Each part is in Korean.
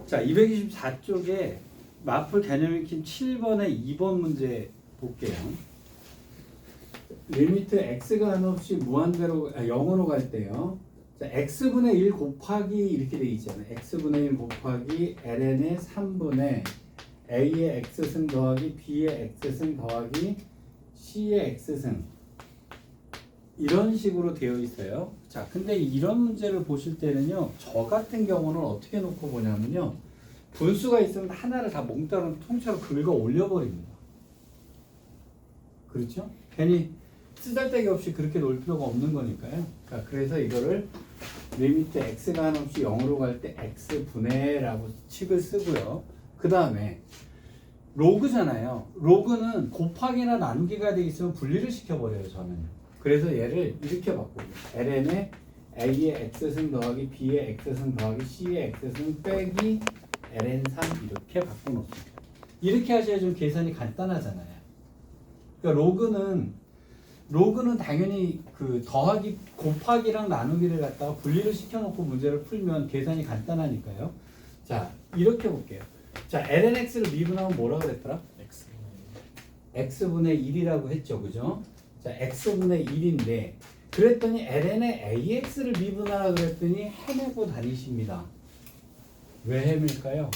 자, 224쪽에 마플 개념 익힘 7번의 2번 문제 볼게요. 리미트 x가 한없이 무한대로 0으로 갈 때요. 자, x분의 1 곱하기 이렇게 돼 있잖아요. x분의 1 곱하기 ln의 3분의 a의 x승 더하기 b의 x승 더하기 c의 x승, 이런 식으로 되어 있어요. 자, 근데 이런 문제를 보실 때는요, 저 같은 경우는 어떻게 놓고 보냐면요, 분수가 있으면 하나를 다 몽땅 통째로 긁어 올려버립니다. 그렇죠? 괜히 쓰잘데기 없이 그렇게 놓을 필요가 없는 거니까요. 자, 그래서 이거를 리미트 x가 한없이 0으로 갈 때 x분의라고 칙을 쓰고요. 그 다음에 로그잖아요. 로그는 곱하기나 나누기가 돼 있으면 분리를 시켜버려요, 저는. 그래서 얘를 이렇게 바꾸고 ln의 a의 x승 더하기 b의 x승 더하기 c의 x승 빼기 ln3 이렇게 바꿔놓습니다. 이렇게 하셔야 좀 계산이 간단하잖아요. 그러니까 로그는 당연히 그 더하기 곱하기랑 나누기를 갖다가 분리를 시켜놓고 문제를 풀면 계산이 간단하니까요. 자, 이렇게 볼게요. 자, lnx를 미분하면 뭐라고 그랬더라? x분의 1이라고 했죠, 그죠? 자, x분의 1인데 그랬더니 ln의 ax를 미분하라 그랬더니 헤매고 다니십니다. 왜 헤맬까요?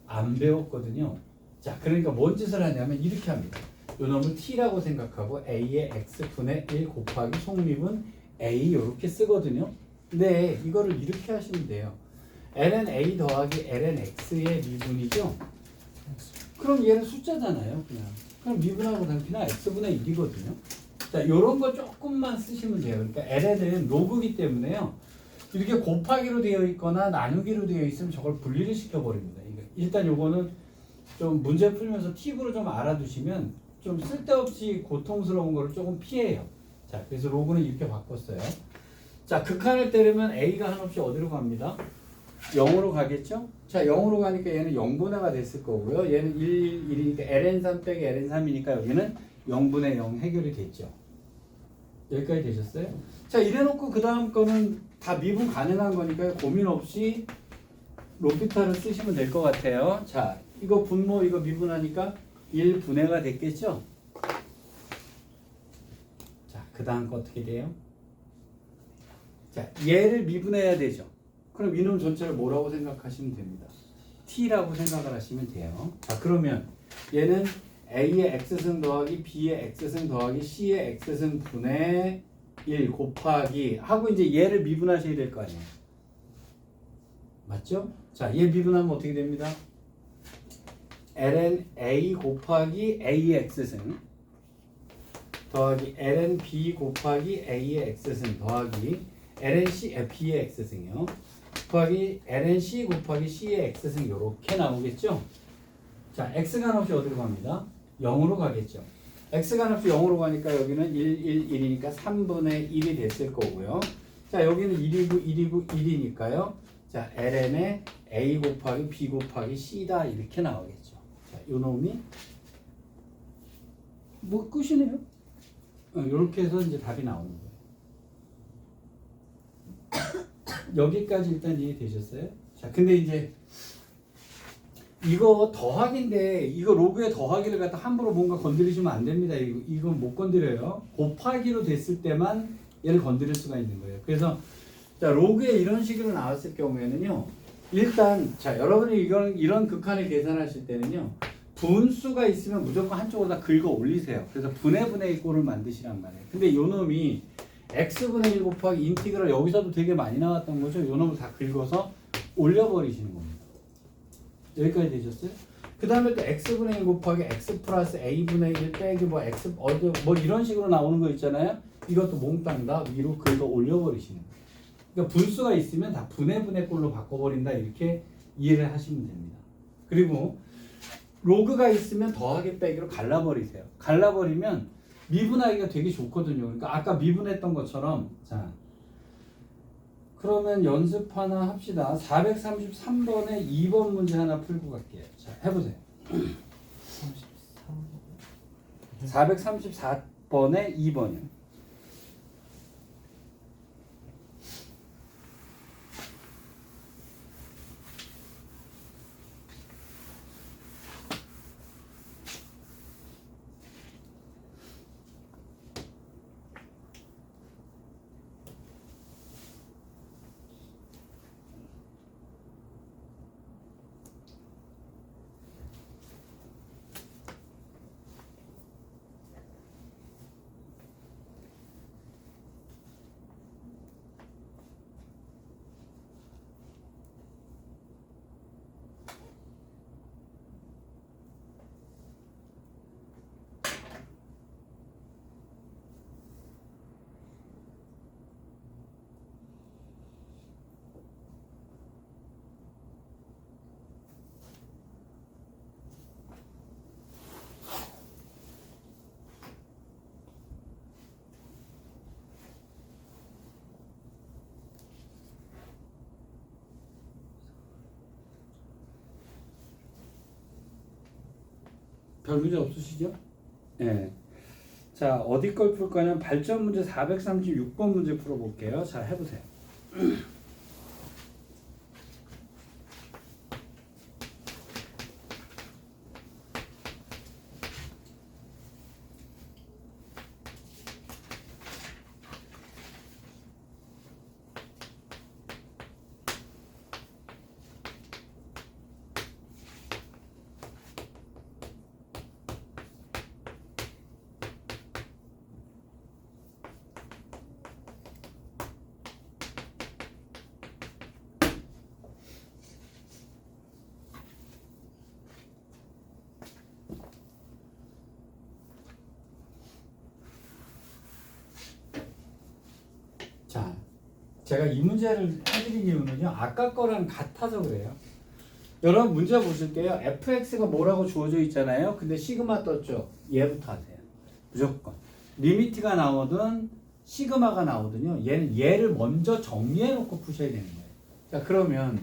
안 배웠거든요. 자, 그러니까 뭔 짓을 하냐면 이렇게 합니다. 요 놈을 t라고 생각하고 a의 x분의 1 곱하기 속립은 a 이렇게 쓰거든요. 근데 이거를 이렇게 하시면 돼요. ln a 더하기 ln x의 미분이죠. 그럼 얘는 숫자잖아요. 그럼 미분하고 그냥 x분의 1이거든요. 자, 요런 거 조금만 쓰시면 돼요. 그러니까 ln은 로그이기 때문에요. 이렇게 곱하기로 되어 있거나 나누기로 되어 있으면 저걸 분리를 시켜버립니다. 일단 요거는 좀 문제 풀면서 팁으로 좀 알아두시면 좀 쓸데없이 고통스러운 거를 조금 피해요. 자, 그래서 로그는 이렇게 바꿨어요. 자, 극한을 때리면 a가 한없이 어디로 갑니다? 0으로 가겠죠? 자, 0으로 가니까 얘는 0분의가 됐을 거고요. 얘는 1, 1이니까 ln3 빼기 ln3이니까 여기는 0분의 0 해결이 됐죠. 여기까지 되셨어요? 자, 이래놓고 그 다음 거는 다 미분 가능한 거니까요. 고민 없이 로피타를 쓰시면 될 것 같아요. 자, 이거 분모 이거 미분하니까 1분의가 됐겠죠? 자, 그 다음 거 어떻게 돼요? 자, 얘를 미분해야 되죠. 그럼 이놈 전체를 뭐라고 생각하시면 됩니다. t라고 생각을 하시면 돼요. 자, 그러면 얘는 a의 x승 더하기 b의 x승 더하기 c의 x승 분의 1 곱하기 하고 이제 얘를 미분하셔야 될 거 아니에요. 맞죠? 자, 얘 미분하면 어떻게 됩니다? ln a 곱하기 a의 x승 더하기 ln b 곱하기 a의 x승 더하기 ln c b의 x승이요. 더하기 ln c 곱하기 c의 x승 이렇게 나오겠죠? 자, x가 한없이 어디로 갑니다? 0으로 가겠죠. x가 한없이 0으로 가니까 여기는 1, 1, 1이니까 3분의 1이 됐을 거고요. 자, 여기는 1이고 1이고 1이니까요. 자, ln의 a 곱하기 b 곱하기 c다 이렇게 나오겠죠. 자, 요 놈이 뭐 끝이네요. 이렇게 해서 이제 답이 나오는 거예요. 여기까지 일단 이해되셨어요? 자, 근데 이제 이거 더하기인데 이거 로그의 더하기를 갖다 함부로 뭔가 건드리시면 안 됩니다. 이건 못 건드려요. 곱하기로 됐을 때만 얘를 건드릴 수가 있는 거예요. 그래서 자, 로그에 이런 식으로 나왔을 경우에는요. 일단 자, 여러분이 이런 극한을 계산하실 때는요. 분수가 있으면 무조건 한쪽으로 다 긁어 올리세요. 그래서 분의 꼴을 만드시란 말이에요. 근데 요 놈이 x분의 1 곱하기 인티그럴 여기서도 되게 많이 나왔던 거죠. 요 놈을 다 긁어서 올려버리시는 겁니다. 여기까지 되셨어요? 그 다음에 또 x분의 1 곱하기 x 플러스 a분의 1 빼기 뭐 x 뭐 이런 식으로 나오는 거 있잖아요. 이것도 몽땅 다 위로 긁어 올려버리시는 거예요. 그러니까 분수가 있으면 다 분의 꼴로 바꿔버린다 이렇게 이해를 하시면 됩니다. 그리고 로그가 있으면 더하기 빼기로 갈라버리세요. 갈라버리면 미분하기가 되게 좋거든요. 그러니까 아까 미분했던 것처럼 자, 그러면 연습 하나 합시다. 433번에 2번 문제 하나 풀고 갈게요. 자, 해보세요. 434번에 2번이요. 별 문제 없으시죠? 예. 자, 어디 걸 풀 거냐면 발전 문제 436번 문제 풀어볼게요. 자, 해보세요. 자, 제가 이 문제를 해드린 이유는요, 아까 거랑 같아서 그래요. 여러분 문제 보실게요. fx가 뭐라고 주어져 있잖아요. 근데 시그마 떴죠. 얘부터 하세요. 무조건. 리미트가 나오든 시그마가 나오든요. 얘는 얘를 먼저 정리해 놓고 푸셔야 되는 거예요. 자, 그러면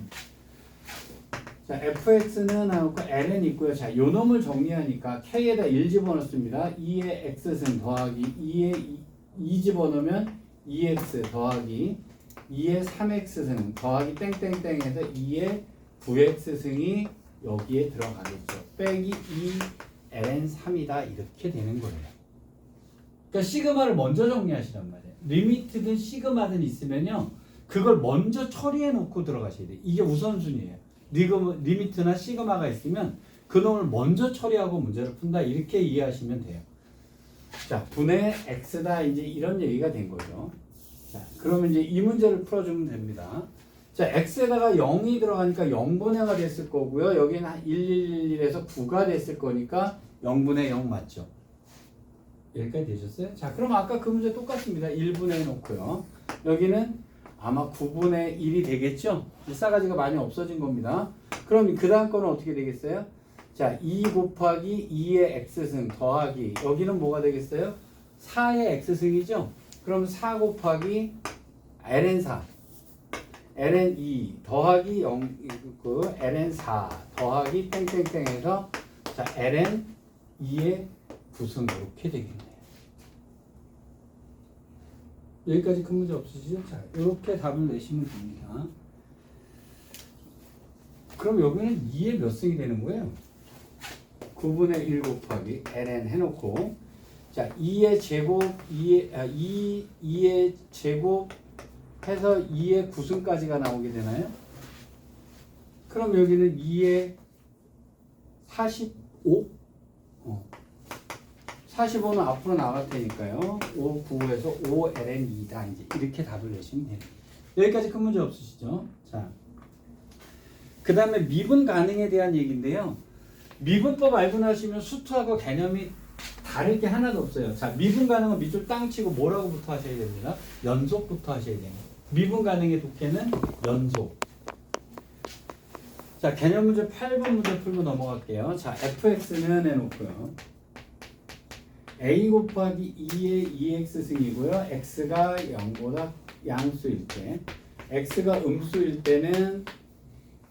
자, fx는 나오고 l은 있고요. 자, 요 놈을 정리하니까 k에다 1 집어넣습니다. 2의 x승 더하기 2의 2 집어넣으면 2x 더하기 2의 3x승 더하기 땡땡땡 해서 2의 9x승이 여기에 들어가겠죠. 빼기 2 ln 3이다 이렇게 되는 거예요. 그러니까 시그마를 먼저 정리하시란 말이에요. 리미트든 시그마든 있으면요. 그걸 먼저 처리해 놓고 들어가셔야 돼요. 이게 우선순위예요. 리미트나 시그마가 있으면 그놈을 먼저 처리하고 문제를 푼다 이렇게 이해하시면 돼요. 자, 분의 x다 이제 이런 얘기가 된 거죠. 자, 그러면 이제 이 문제를 풀어주면 됩니다. 자, x에다가 0이 들어가니까 0분의가 됐을 거고요. 여기는 1111에서 9가 됐을 거니까 0분의 0 맞죠? 여기까지 되셨어요? 자, 그럼 아까 그 문제 똑같습니다. 1분의 놓고요. 여기는 아마 9분의 1이 되겠죠? 싸가지가 많이 없어진 겁니다. 그럼 그 다음 거는 어떻게 되겠어요? 자, 2 곱하기 2의 x승 더하기 여기는 뭐가 되겠어요? 4의 x승이죠? 그럼 4 곱하기 ln4 ln2 더하기 0, 그 ln4 더하기 땡땡땡 해서 자, ln2의 9승 이렇게 되겠네요. 여기까지 큰 문제 없으시죠? 자, 이렇게 답을 내시면 됩니다. 그럼 여기는 2의 몇 승이 되는 거예요? 9분의 1 곱하기 ln 해놓고 자 2의 제곱 2의 제곱 해서 2의 9승까지가 나오게 되나요? 그럼 여기는 2의 45? 45는 앞으로 나갈 테니까요. 5, 9에서 5 ln 2다. 이제 이렇게 답을 내시면 돼요. 여기까지 큰 문제 없으시죠? 자, 그 다음에 미분 가능에 대한 얘기인데요. 미분법 알고 나시면 수투하고 개념이 다를 게 하나도 없어요. 자, 미분 가능은 밑줄 땅 치고 뭐라고부터 하셔야 됩니다. 연속부터 하셔야 돼요. 미분 가능의 독해는 연속. 자, 개념 문제 8번 문제 풀고 넘어갈게요. 자, fx는 해놓고요. a 곱하기 2의 2x승이고요. x가 0보다 양수일 때 x가 음수일 때는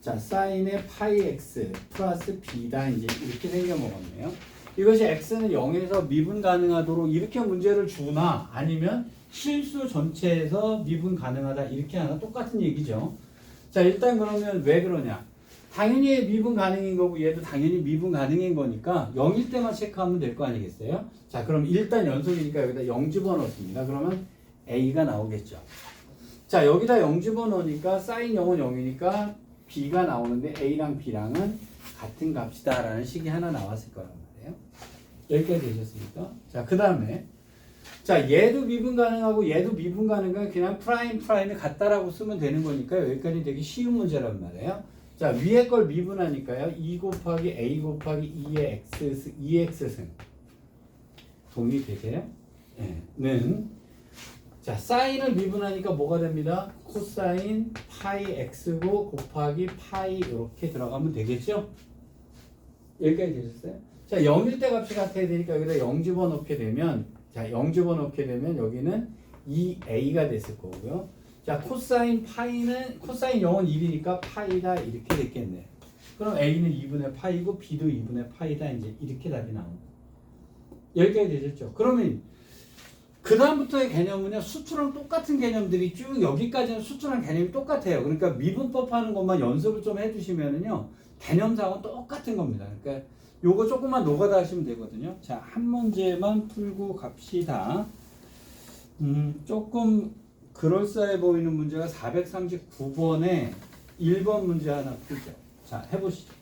자, 사인의 파이 x 플러스 b다 이제 이렇게 생겨 먹었네요. 이것이 x는 0에서 미분 가능하도록 이렇게 문제를 주나 아니면 실수 전체에서 미분 가능하다 이렇게 하나 똑같은 얘기죠. 자, 일단 그러면 왜 그러냐? 당연히 미분 가능인 거고 얘도 당연히 미분 가능인 거니까 0일 때만 체크하면 될 거 아니겠어요? 자, 그럼 일단 연속이니까 여기다 0 집어넣습니다. 그러면 a가 나오겠죠. 자, 여기다 0 집어넣으니까 사인 0은 0이니까 b가 나오는데 a랑 b랑은 같은 값이다 라는 식이 하나 나왔을 거란 말이에요. 여기까지 되셨습니까? 자, 그 다음에 자, 얘도 미분 가능하고 얘도 미분 가능한 그냥 프라임이 같다라고 쓰면 되는 거니까 여기까지 되게 쉬운 문제란 말이에요. 자, 위에 걸 미분하니까요. 2 곱하기 a 곱하기 2x승 동의되세요? 네. 는 자, 사인을 미분하니까 뭐가 됩니다? 코사인 파이 x고 곱하기 파이 이렇게 들어가면 되겠죠? 여기까지 되셨어요? 자, 0일 때 값이 같아야 되니까 여기다 0 집어넣게 되면 자, 0 집어넣게 되면 여기는 2a가 됐을 거고요. 자, 코사인 파이는 코사인 0은 1이니까 파이다 이렇게 됐겠네요. 그럼 A는 2분의 파이고 B도 2분의 파이다. 이제 이렇게 답이 나옵니다. 여기까지 되셨죠? 그러면 그 다음부터의 개념은요, 수투랑 똑같은 개념들이 쭉 여기까지는 수투랑 개념이 똑같아요. 그러니까 미분법 하는 것만 연습을 좀 해주시면은요, 개념상은 똑같은 겁니다. 그러니까 요거 조금만 노가다 하시면 되거든요. 자, 한 문제만 풀고 갑시다. 조금 그럴싸해 보이는 문제가 439번에 1번 문제 하나 풀죠. 자, 해보시죠.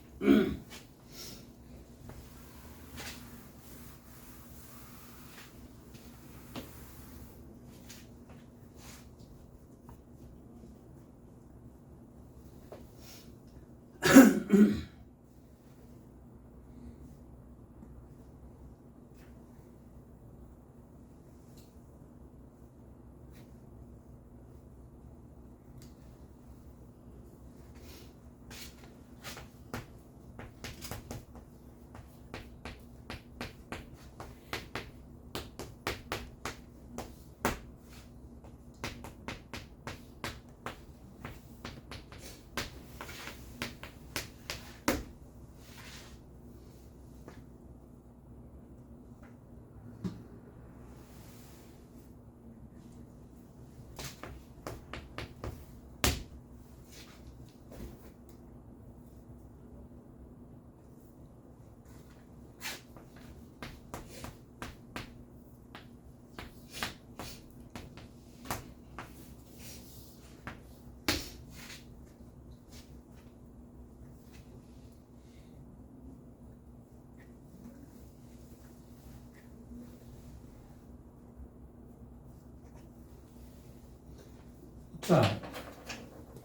자,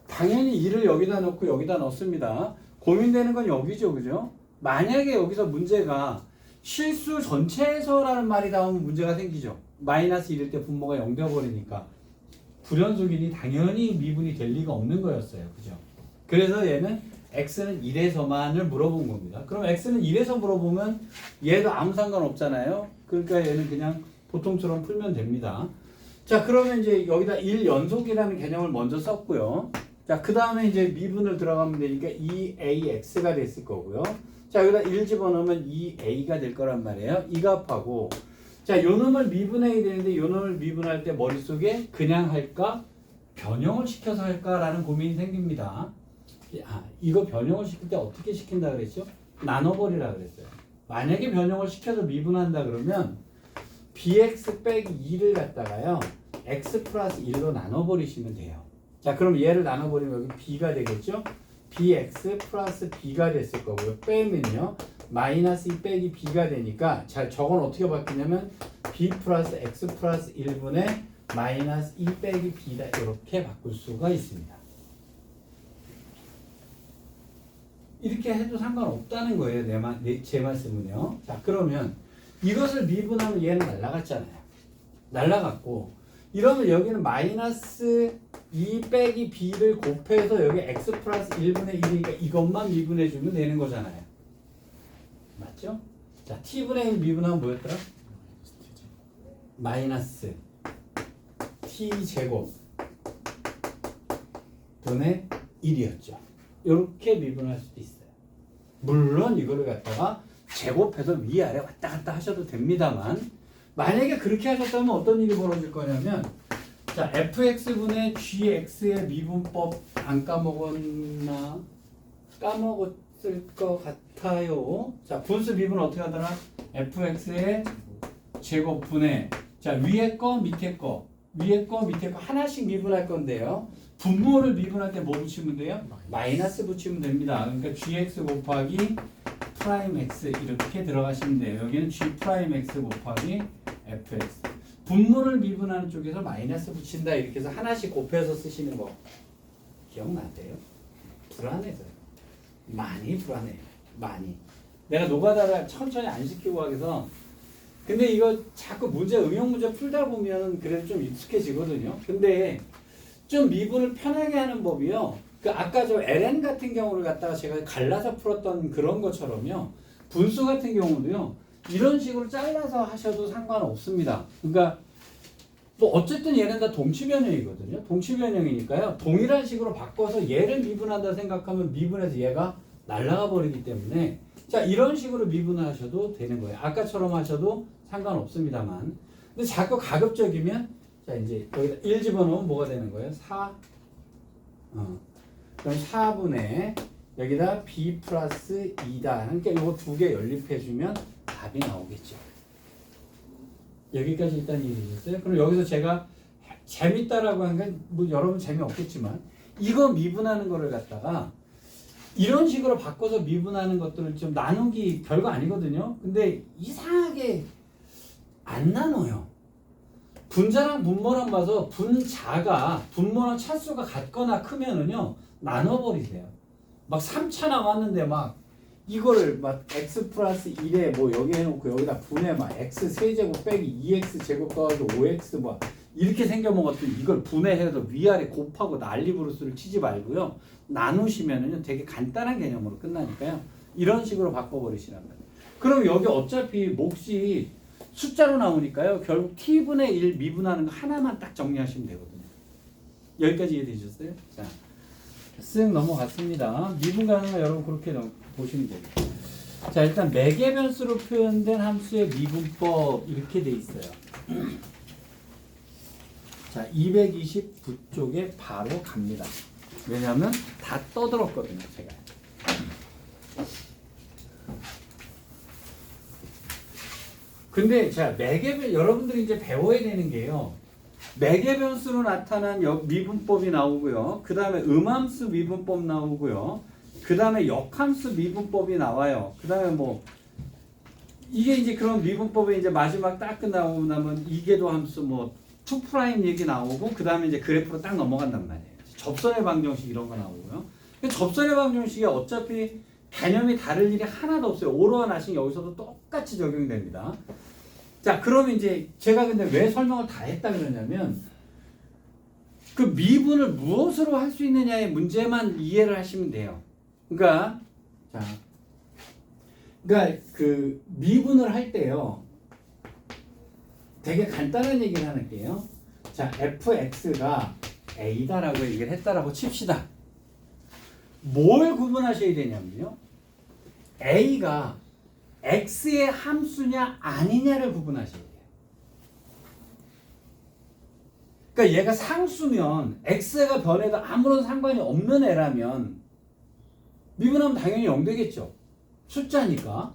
당연히 2를 여기다 넣고 여기다 넣습니다. 고민되는 건 여기죠, 그죠? 만약에 여기서 문제가 실수 전체에서라는 말이 나오면 문제가 생기죠. 마이너스 1일 때 분모가 0 되어버리니까 불연속이니 당연히 미분이 될 리가 없는 거였어요, 그죠? 그래서 얘는 x는 1에서만을 물어본 겁니다. 그럼 x는 1에서 물어보면 얘도 아무 상관없잖아요. 그러니까 얘는 그냥 보통처럼 풀면 됩니다. 자, 그러면 이제 여기다 1연속이라는 개념을 먼저 썼고요. 자, 그 다음에 이제 미분을 들어가면 되니까 2ax가 됐을 거고요. 자, 여기다 1 집어넣으면 2a가 될 거란 말이에요. 이 값하고. 자, 요 놈을 미분해야 되는데 요 놈을 미분할 때 머릿속에 그냥 할까? 변형을 시켜서 할까라는 고민이 생깁니다. 아, 이거 변형을 시킬 때 어떻게 시킨다 그랬죠? 나눠버리라 그랬어요. 만약에 변형을 시켜서 미분한다 그러면 bx 빼기 2를 갖다가요 x 플러스 1로 나눠버리시면 돼요. 자, 그럼 얘를 나눠버리면 여기 b가 되겠죠? bx 플러스 b가 됐을 거고요. 빼면요 마이너스 2 빼기 b가 되니까, 자, 저건 어떻게 바뀌냐면 b 플러스 x 플러스 1분의 마이너스 2 빼기 b다, 이렇게 바꿀 수가 있습니다. 이렇게 해도 상관없다는 거예요. 제 말씀은요. 자, 그러면 이것을 미분하면 얘는 날라갔잖아요. 날라갔고, 이러면 여기는 마이너스 2 빼기 b를 곱해서 여기 x 플러스 1분의 1이니까 이것만 미분해주면 되는 거잖아요. 맞죠? 자, t분의 1 미분하면 뭐였더라? 마이너스 t제곱 분의 1이었죠. 이렇게 미분할 수도 있어요. 물론 이거를 갖다가 제곱해서 위아래 왔다 갔다 하셔도 됩니다만, 만약에 그렇게 하셨다면 어떤 일이 벌어질 거냐면, 자, fx분의 gx의 미분법 안 까먹었나? 까먹었을 것 같아요. 자, 분수 미분 어떻게 하더라? fx의 제곱분의, 자, 위에 거 밑에 거 밑에 거 하나씩 미분할 건데요. 분모를 미분할 때 뭐 붙이면 돼요? 마이너스 붙이면 됩니다. 그러니까 gx 곱하기 프라임 x 이렇게 들어가시면 돼요. 여기는 g 프라임 x 곱하기 fx. 분모를 미분하는 쪽에서 마이너스 붙인다, 이렇게 해서 하나씩 곱해서 쓰시는 거 기억나세요? 불안해서요. 많이 불안해요. 많이. 내가 노가다를 천천히 안 시키고 하겠어. 근데 이거 자꾸 문제, 응용 문제 풀다 보면 그래도 좀 익숙해지거든요. 근데 좀 미분을 편하게 하는 법이요. 그 아까 저 ln 같은 경우를 갖다가 제가 갈라서 풀었던 그런 것처럼요. 분수 같은 경우도요. 이런 식으로 잘라서 하셔도 상관없습니다. 그러니까 뭐 어쨌든 얘는 다 동치변형이거든요. 동치변형이니까요. 동일한 식으로 바꿔서 얘를 미분한다 생각하면 미분해서 얘가 날아가 버리기 때문에 자 이런 식으로 미분을 하셔도 되는 거예요. 아까처럼 하셔도 상관없습니다만 근데 자꾸 가급적이면 자 이제 여기다 1 집어넣으면 뭐가 되는 거예요? 4 그럼 4분의 여기다 b 플러스 2다. 그러니까 이거 두 개 연립해주면 답이 나오겠죠. 여기까지 일단 이해되셨어요? 그럼 여기서 제가 재밌다라고 한 건 뭐 여러분 재미없겠지만 이거 미분하는 거를 갖다가 이런 식으로 바꿔서 미분하는 것들을 좀 나누기 별거 아니거든요. 근데 이상하게 안 나눠요. 분자랑 분모랑 봐서 분모랑 차수가 같거나 크면은요 나눠버리세요. 막 3차 나왔는데 막 이거를 막 x 플러스 1에 뭐 여기 해놓고 여기다 분해 막 x 세제곱 빼기 2x 제곱 더하기 5x 뭐 이렇게 생겨먹었더니 이걸 분해해서 위아래 곱하고 난리부르스를 치지 말고요. 나누시면은요 되게 간단한 개념으로 끝나니까요. 이런 식으로 바꿔버리시란 말이에요. 그럼 여기 어차피 몫이 숫자로 나오니까요. 결국 t분의 1 미분하는 거 하나만 딱 정리하시면 되거든요. 여기까지 이해되셨어요? 자, 쓱 넘어갔습니다. 미분 가능한 여러분 그렇게 보시면 돼요. 자, 일단 매개 변수로 표현된 함수의 미분법 이렇게 돼 있어요. 자, 229쪽에 바로 갑니다. 왜냐하면 다 떠들었거든요, 제가. 근데 자, 여러분들이 이제 배워야 되는 게요. 매개 변수로 나타난 미분법이 나오고요. 그 다음에 음함수 미분법 나오고요. 그 다음에 역함수 미분법이 나와요. 그 다음에 뭐 이게 이제 그런 미분법이 이제 마지막 딱 끝나고 나면 이계도 함수 뭐 2' 얘기 나오고 그 다음에 이제 그래프로 딱 넘어간단 말이에요. 접선의 방정식 이런 거 나오고요. 접선의 방정식이 어차피 개념이 다를 일이 하나도 없어요. 오로와 나싱 여기서도 똑같이 적용됩니다. 자, 그러면 이제 제가 근데 왜 설명을 다 했다 그러냐면 그 미분을 무엇으로 할 수 있느냐의 문제만 이해를 하시면 돼요. 그러니까 그 미분을 할 때요. 되게 간단한 얘기를 할게요. 자, fx가 a다라고 얘기를 했다라고 칩시다. 뭘 구분하셔야 되냐면요. a가 x의 함수냐 아니냐를 구분하셔야 돼요. 그러니까 얘가 상수면 x가 변해도 아무런 상관이 없는 애라면 미분하면 당연히 0 되겠죠. 숫자니까.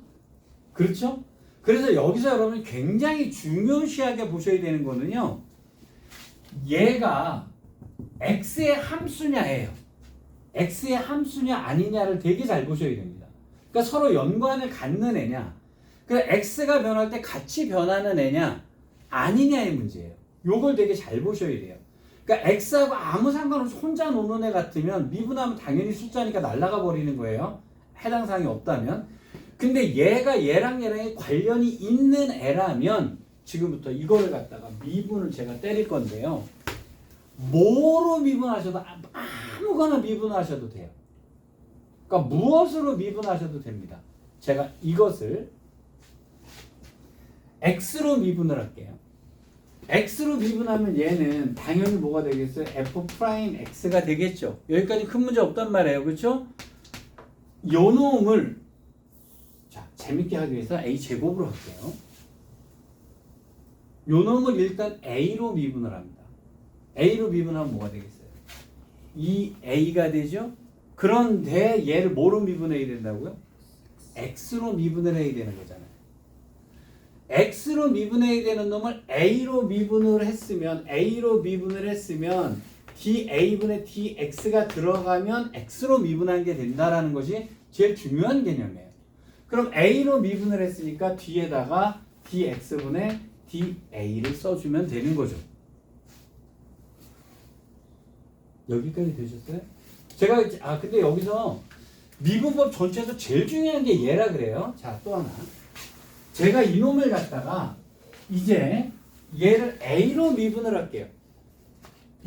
그렇죠? 그래서 여기서 여러분 굉장히 중요시하게 보셔야 되는 거는요. 얘가 x의 함수냐예요. x의 함수냐 아니냐를 되게 잘 보셔야 됩니다. 그러니까 서로 연관을 갖는 애냐, 그러니까 x가 변할 때 같이 변하는 애냐 아니냐의 문제예요. 요걸 되게 잘 보셔야 돼요. 그러니까 x하고 아무 상관없이 혼자 노는 애 같으면 미분하면 당연히 숫자니까 날아가 버리는 거예요. 해당 사항이 없다면. 근데 얘가 얘랑이 관련이 있는 애라면 지금부터 이거를 갖다가 미분을 제가 때릴 건데요. 뭐로 미분하셔도 아무거나 미분하셔도 돼요. 그러니까 무엇으로 미분하셔도 됩니다. 제가 이것을 x로 미분을 할게요. x로 미분하면 얘는 당연히 뭐가 되겠어요? f'x가 되겠죠. 여기까지 큰 문제 없단 말이에요. 그렇죠? 요 놈을 자, 재밌게 하기 위해서 a제곱으로 할게요. 요 놈을 일단 a로 미분을 합니다. a로 미분하면 뭐가 되겠어요? 2a가 되죠? 그런데 얘를 뭐로 미분해야 된다고요? x로 미분을 해야 되는 거잖아요. x로 미분해야 되는 놈을 a로 미분을 했으면 da분의 dx가 들어가면 x로 미분한 게 된다라는 것이 제일 중요한 개념이에요. 그럼 a로 미분을 했으니까 뒤에다가 dx분의 da를 써주면 되는 거죠. 여기까지 되셨어요? 제가 근데 여기서 미분법 전체에서 제일 중요한 게 얘라 그래요. 자, 또 하나. 제가 이놈을 갖다가 이제 얘를 a로 미분을 할게요.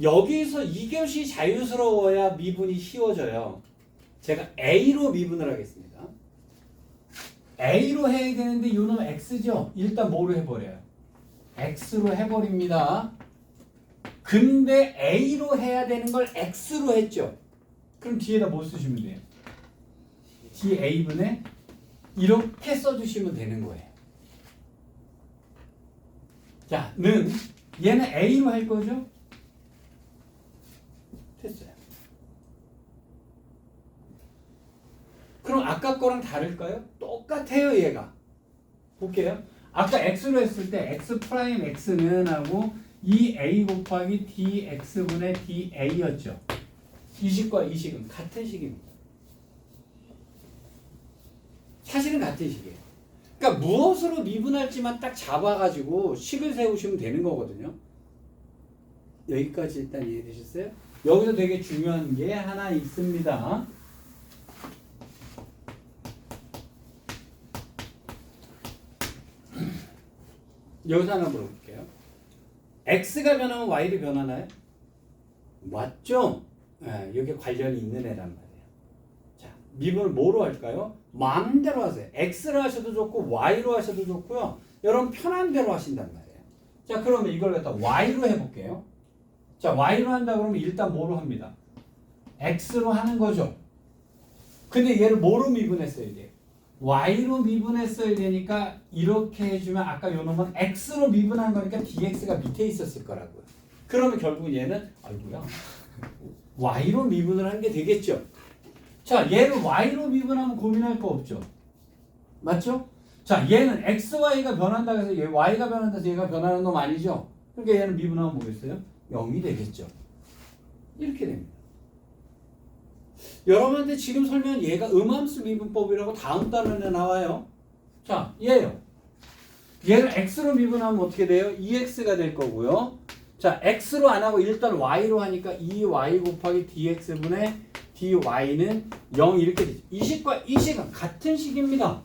여기서 이것이 자유스러워야 미분이 쉬워져요. 제가 a로 미분을 하겠습니다. a로 해야 되는데 이놈 x죠. 일단 뭐로 해버려요? x로 해버립니다. 근데 a로 해야 되는 걸 x로 했죠. 그럼 뒤에다 뭐 쓰시면 돼요? DA분의 이렇게 써주시면 되는 거예요. 자, 는 얘는 A로 할 거죠? 됐어요. 그럼 아까 거랑 다를까요? 똑같아요, 얘가. 볼게요. 아까 x로 했을 때 x 프라임 x는 하고 2a 곱하기 dx분의 da였죠. 이 식과 이 식은 같은 식입니다. 사실은 같은 식이에요. 그러니까 무엇으로 미분할지만 딱 잡아가지고 식을 세우시면 되는 거거든요. 여기까지 일단 이해되셨어요? 여기서 되게 중요한 게 하나 있습니다. 여기서 하나 물어볼게요. x가 변하면 y도 변하나요? 맞죠? 네, 여기 관련이 있는 애란 말이에요. 자, 미분을 뭐로 할까요? 마음대로 하세요. x로 하셔도 좋고 y로 하셔도 좋고요. 여러분 편한 대로 하신단 말이에요. 자, 그러면 이걸 갖다 y로 해볼게요. 자, y로 한다 그러면 일단 뭐로 합니다? x로 하는 거죠. 근데 얘를 뭐로 미분했어야 돼요? y로 미분했어야 되니까 이렇게 해주면 아까 요 놈은 x로 미분한 거니까 dx가 밑에 있었을 거라고요. 그러면 결국 얘는 아이고야 y로 미분을 한 게 되겠죠. 자, 얘를 y로 미분하면 고민할 거 없죠. 맞죠? 자, 얘는 xy가 변한다 해서 얘 y가 변한다 해서 얘가 변하는 놈 아니죠. 그러니까 얘는 미분하면 뭐겠어요? 0이 되겠죠. 이렇게 됩니다. 여러분한테 지금 설명한 얘가 음함수 미분법이라고 다음 단원에 나와요. 자, 얘요. 얘를 x로 미분하면 어떻게 돼요? 2x가 될 거고요. 자, x로 안 하고 일단 y로 하니까 2y 곱하기 dx분의 dy는 0 이렇게 되죠. 이 식과 이 식은 같은 식입니다.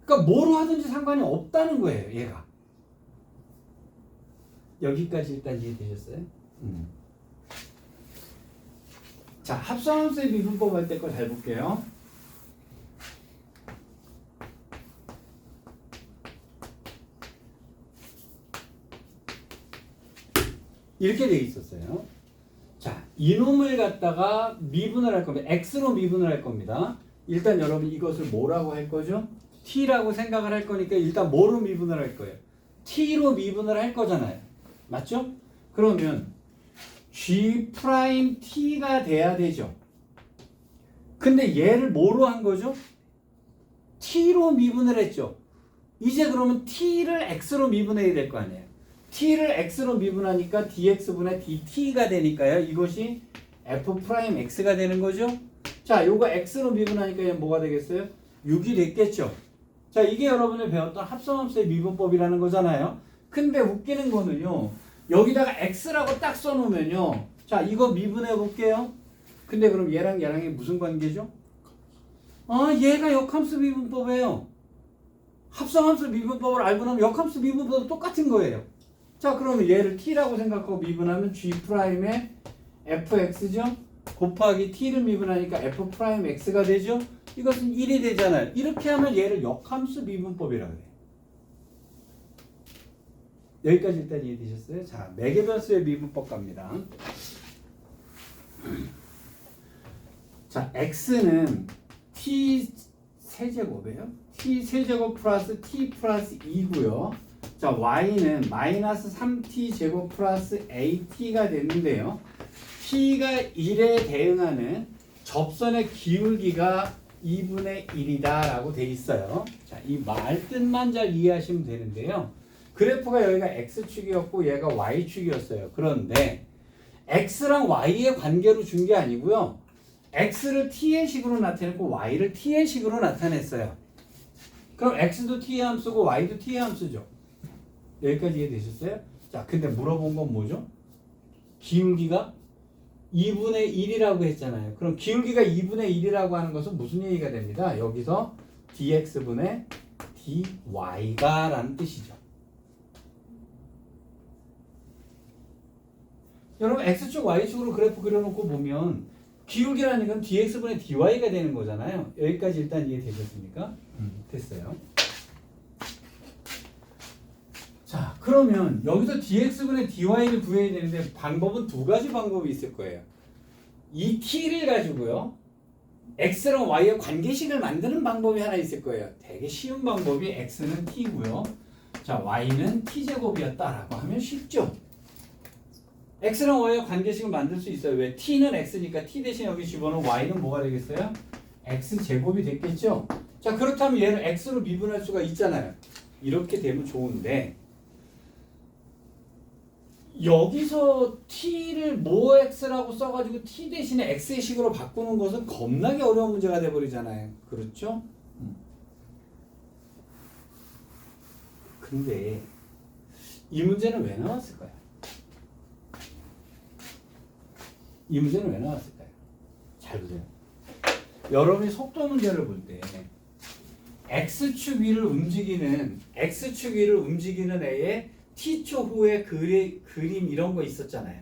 그러니까 뭐로 하든지 상관이 없다는 거예요, 얘가. 여기까지 일단 이해되셨어요? 자, 합성함수의 미분법 할 때 거 잘 볼게요. 이렇게 돼 있었어요. 자, 이놈을 갖다가 미분을 할 겁니다. x로 미분을 할 겁니다. 일단 여러분 이것을 뭐라고 할 거죠? t라고 생각을 할 거니까 일단 뭐로 미분을 할 거예요? t로 미분을 할 거잖아요. 맞죠? 그러면 G'T가 돼야 되죠. 근데 얘를 뭐로 한 거죠? T로 미분을 했죠. 이제 그러면 T를 X로 미분해야 될 거 아니에요. T를 X로 미분하니까 DX분의 DT가 되니까요. 이것이 F'X가 되는 거죠. 자, 요거 X로 미분하니까 얘는 뭐가 되겠어요? 6이 됐겠죠. 자, 이게 여러분이 배웠던 합성함수의 미분법이라는 거잖아요. 근데 웃기는 거는요. 여기다가 x라고 딱 써놓으면요. 자, 이거 미분해 볼게요. 근데 그럼 얘랑 얘랑이 무슨 관계죠? 아, 얘가 역함수 미분법이에요. 합성함수 미분법을 알고 나면 역함수 미분법도 똑같은 거예요. 자, 그러면 얘를 t라고 생각하고 미분하면 g'의 fx죠? 곱하기 t를 미분하니까 f'x가 되죠? 이것은 1이 되잖아요. 이렇게 하면 얘를 역함수 미분법이라고 해요. 여기까지 일단 이해되셨어요? 자, 매개변수의 미분법 갑니다. 자, x는 t 세제곱이에요. t 세제곱 플러스 t 플러스 2고요. 자, y는 마이너스 3t 제곱 플러스 at가 되는데요. t가 1에 대응하는 접선의 기울기가 2분의 1이다 라고 돼 있어요. 자, 이 말 뜻만 잘 이해하시면 되는데요. 그래프가 여기가 x축이었고 얘가 y축이었어요. 그런데 x랑 y의 관계로 준 게 아니고요. x를 t의 식으로 나타냈고 y를 t의 식으로 나타냈어요. 그럼 x도 t의 함수고 y도 t의 함수죠. 여기까지 이해되셨어요? 자, 근데 물어본 건 뭐죠? 기울기가 2분의 1이라고 했잖아요. 그럼 기울기가 2분의 1이라고 하는 것은 무슨 얘기가 됩니다? 여기서 dx분의 dy가 라는 뜻이죠. 여러분 x축 y축으로 그래프 그려놓고 보면 기울기라는 건 dx분의 dy가 되는 거잖아요. 여기까지 일단 이해되셨습니까? 됐어요. 자, 그러면 여기서 dx분의 dy를 구해야 되는데 방법은 두 가지 방법이 있을 거예요. 이 t를 가지고요. x랑 y의 관계식을 만드는 방법이 하나 있을 거예요. 되게 쉬운 방법이 x는 t고요. 자, y는 t제곱이었다라고 하면 쉽죠. x랑 y의 관계식을 만들 수 있어요. 왜? t는 x니까 t 대신 여기 집어넣으면 y는 뭐가 되겠어요? x제곱이 됐겠죠. 자, 그렇다면 얘를 x로 미분할 수가 있잖아요. 이렇게 되면 좋은데 여기서 t를 모 x라고 써가지고 t 대신에 x의 식으로 바꾸는 것은 겁나게 어려운 문제가 돼버리잖아요. 그렇죠? 근데 이 문제는 왜 나왔을까요? 이 문제는 왜 나왔을까요? 잘 보세요. 여러분이 속도 문제를 볼 때 x축 위를 움직이는 애의 t초 후에 그림 이런 거 있었잖아요.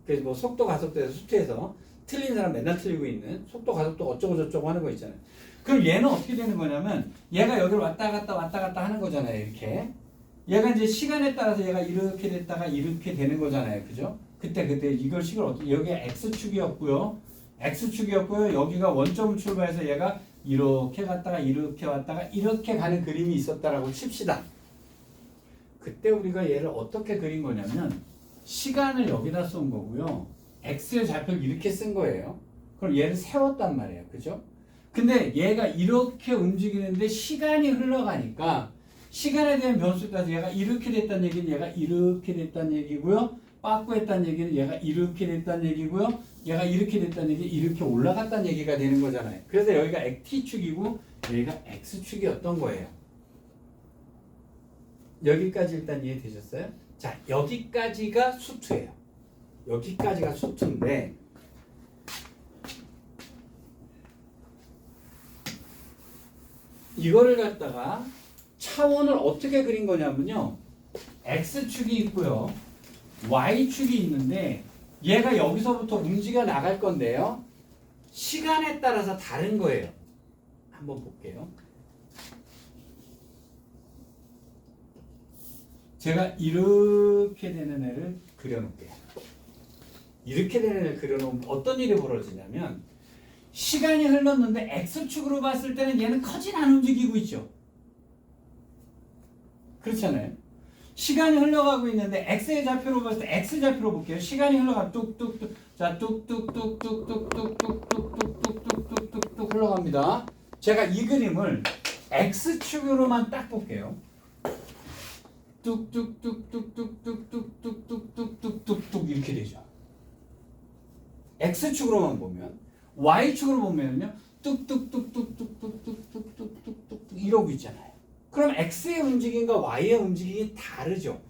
그래서 뭐 속도 가속도에서 수트에서 틀린 사람 맨날 틀리고 있는 속도 가속도 어쩌고 저쩌고 하는 거 있잖아요. 그럼 얘는 어떻게 되는 거냐면 얘가 여기를 왔다 갔다 하는 거잖아요. 이렇게 얘가 이제 시간에 따라서 얘가 이렇게 됐다가 이렇게 되는 거잖아요. 그죠? 그때 이걸 식을 어떻게 여기가 x축이었고요. 여기가 원점을 출발해서 얘가 이렇게 갔다가 이렇게 왔다가 이렇게 가는 그림이 있었다라고 칩시다. 그때 우리가 얘를 어떻게 그린 거냐면 시간을 여기다 쏜 거고요. x의 좌표를 이렇게 쓴 거예요. 그럼 얘를 세웠단 말이에요. 그죠? 근데 얘가 이렇게 움직이는데 시간이 흘러가니까 시간에 대한 변수에 따라서 얘가 이렇게 됐다는 얘기는 얘가 이렇게 됐다는 얘기고요. 빠꾸 했다는 얘기는 얘가 이렇게 됐다는 얘기고요. 얘가 이렇게 됐다는 얘기 이렇게 올라갔다는 얘기가 되는 거잖아요. 그래서 여기가 t축이고 여기가 x축이었던 거예요. 여기까지 일단 이해되셨어요? 자, 여기까지가 수투예요. 여기까지가 수투인데 이거를 갖다가 차원을 어떻게 그린 거냐면요. x축이 있고요. y축이 있는데 얘가 여기서부터 움직여 나갈 건데요. 시간에 따라서 다른 거예요. 한번 볼게요. 제가 이렇게 되는 애를 그려놓을게요. 이렇게 되는 애를 그려놓으면 어떤 일이 벌어지냐면 시간이 흘렀는데 x축으로 봤을 때는 얘는 커진 안 움직이고 있죠. 그렇잖아요. 시간이 흘러가고 있는데 x의 좌표로 봤을 때 x좌표로 볼게요. 시간이 흘러가 뚝뚝뚝 자 뚝뚝뚝뚝뚝뚝뚝뚝뚝뚝뚝뚝뚝 흘러갑니다. 제가 이 그림을 x축으로만 딱 볼게요. 뚝뚝뚝뚝뚝뚝뚝뚝뚝뚝뚝뚝뚝 이렇게 되죠. x축으로만 보면 y축으로 보면요 뚝뚝뚝뚝뚝뚝뚝뚝뚝뚝뚝 이러고 있잖아요. 그럼 x의 움직임과 y의 움직임이 다르죠.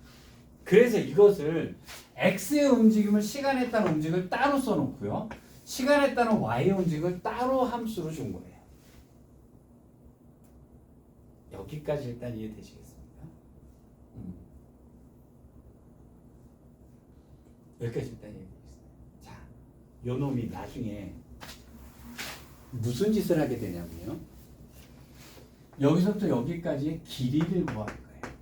그래서 이것을 x의 움직임을 시간에 따른 움직임을 따로 써놓고요. 시간에 따른 y의 움직임을 따로 함수로 준 거예요. 여기까지 일단 이해되시겠습니까? 여기까지 일단 이해되겠습니다. 자, 요 놈이 나중에 무슨 짓을 하게 되냐면요. 여기서부터 여기까지의 길이를 구할 거예요.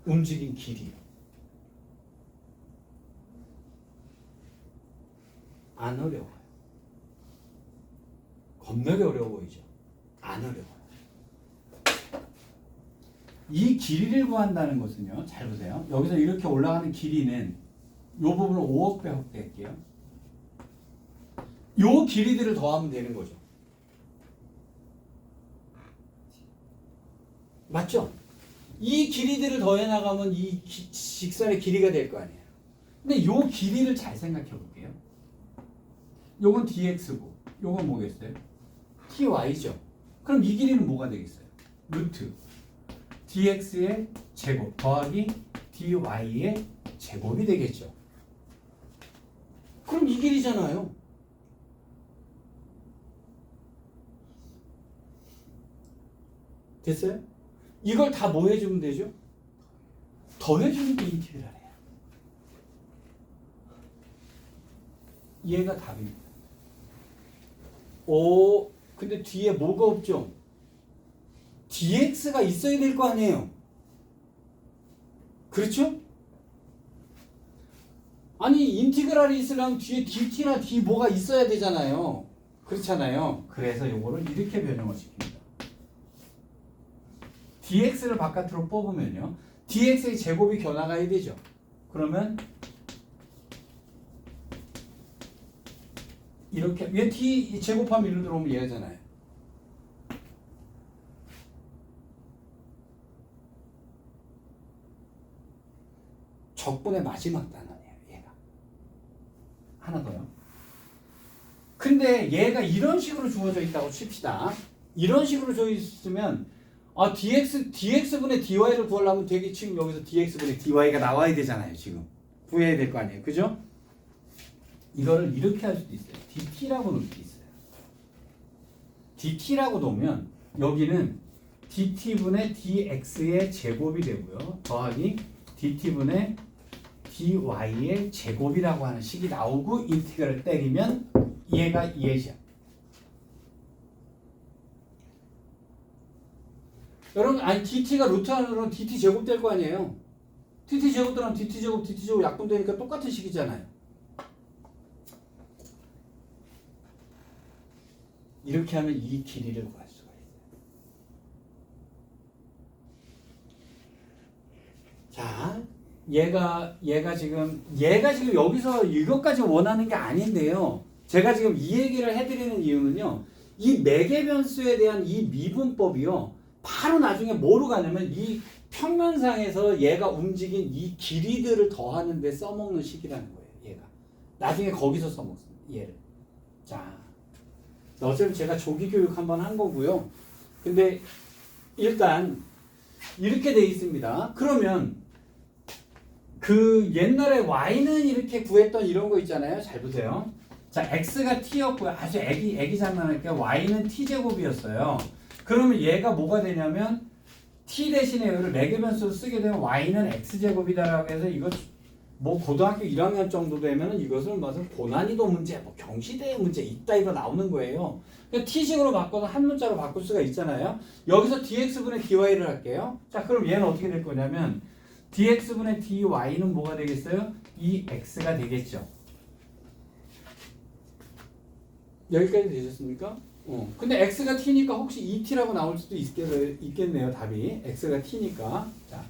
움직인 길이요. 안 어려워요. 겁나게 어려워 보이죠? 안 어려워요. 이 길이를 구한다는 것은요. 잘 보세요. 여기서 이렇게 올라가는 길이는 이 부분을 5억 배 확대할게요. 이 길이들을 더하면 되는 거죠. 맞죠? 이 길이들을 더해 나가면 이 직선의 길이가 될 거 아니에요. 근데 이 길이를 잘 생각해 볼게요. 요건 dx고 요건 뭐겠어요? ty죠. 그럼 이 길이는 뭐가 되겠어요? 루트 dx의 제곱 더하기 dy의 제곱이 되겠죠. 그럼 이 길이잖아요. 됐어요? 이걸 다 뭐 해주면 되죠? 더해주는 게 인티그랄이에요. 얘가 답입니다. 오, 근데 뒤에 뭐가 없죠? dx가 있어야 될 거 아니에요. 그렇죠? 아니 인티그랄이 있으려면 뒤에 dt나 d 뭐가 있어야 되잖아요. 그렇잖아요. 그래서 요거를 이렇게 변형을 시킵니다. dx를 바깥으로 뽑으면요. dx의 제곱이 겨나가야 되죠. 그러면 이렇게 얘 d 제곱하면 이리로 들어오면 얘잖아요. 적분의 마지막 단원이에요. 얘가 하나 더요. 근데 얘가 이런 식으로 주어져 있다고 칩시다. 이런 식으로 주어져 있으면 dx분의 dy를 구하려면 되게 지금 여기서 dx분의 dy가 나와야 되잖아요. 지금 구해야 될 거 아니에요. 그죠? 이거를 이렇게 할 수도 있어요. dt라고 놓을 수 있어요. dt라고 놓으면 여기는 dt분의 dx의 제곱이 되고요. 더하기 dt분의 dy의 제곱이라고 하는 식이 나오고 인티그랄을 때리면 얘가 이해죠. 여러분 아니 dt가 루트 안으로는 dt 제곱 될 거 아니에요. dt 제곱 들어가면 dt 제곱 약분되니까 똑같은 식이잖아요. 이렇게 하면 이 길이를 구할 수가 있어요. 자, 얘가 지금 여기서 이것까지 원하는 게 아닌데요. 제가 지금 이 얘기를 해드리는 이유는요. 이 매개 변수에 대한 이 미분법이요. 바로 나중에 뭐로 가냐면 이 평면상에서 얘가 움직인 이 길이들을 더하는 데 써먹는 식이라는 거예요. 얘가. 나중에 거기서 써먹습니다. 얘를. 자, 어차피 제가 조기 교육 한번 한 거고요. 근데 일단 이렇게 돼 있습니다. 그러면 그 옛날에 y는 이렇게 구했던 이런 거 있잖아요. 잘 보세요. 자, x가 t였고요. 아주 애기 장난할게요. y는 t제곱이었어요. 그러면 얘가 뭐가 되냐면 t 대신에 여기를 매개변수로 쓰게 되면 y는 x제곱이다라고 해서 이거 뭐 고등학교 1학년 정도 되면은 이것을 무슨 고난이도 문제, 뭐 경시대의 문제 이따위로 나오는 거예요. 그러니까 t식으로 바꿔서 한 문자로 바꿀 수가 있잖아요. 여기서 dx분의 dy를 할게요. 자, 그럼 얘는 어떻게 될 거냐면 dx분의 dy는 뭐가 되겠어요? 이 x가 되겠죠. 여기까지 되셨습니까? 근데 x가 t니까 혹시 2t라고 나올 수도 있겠네요. 답이 x가 t니까. 자,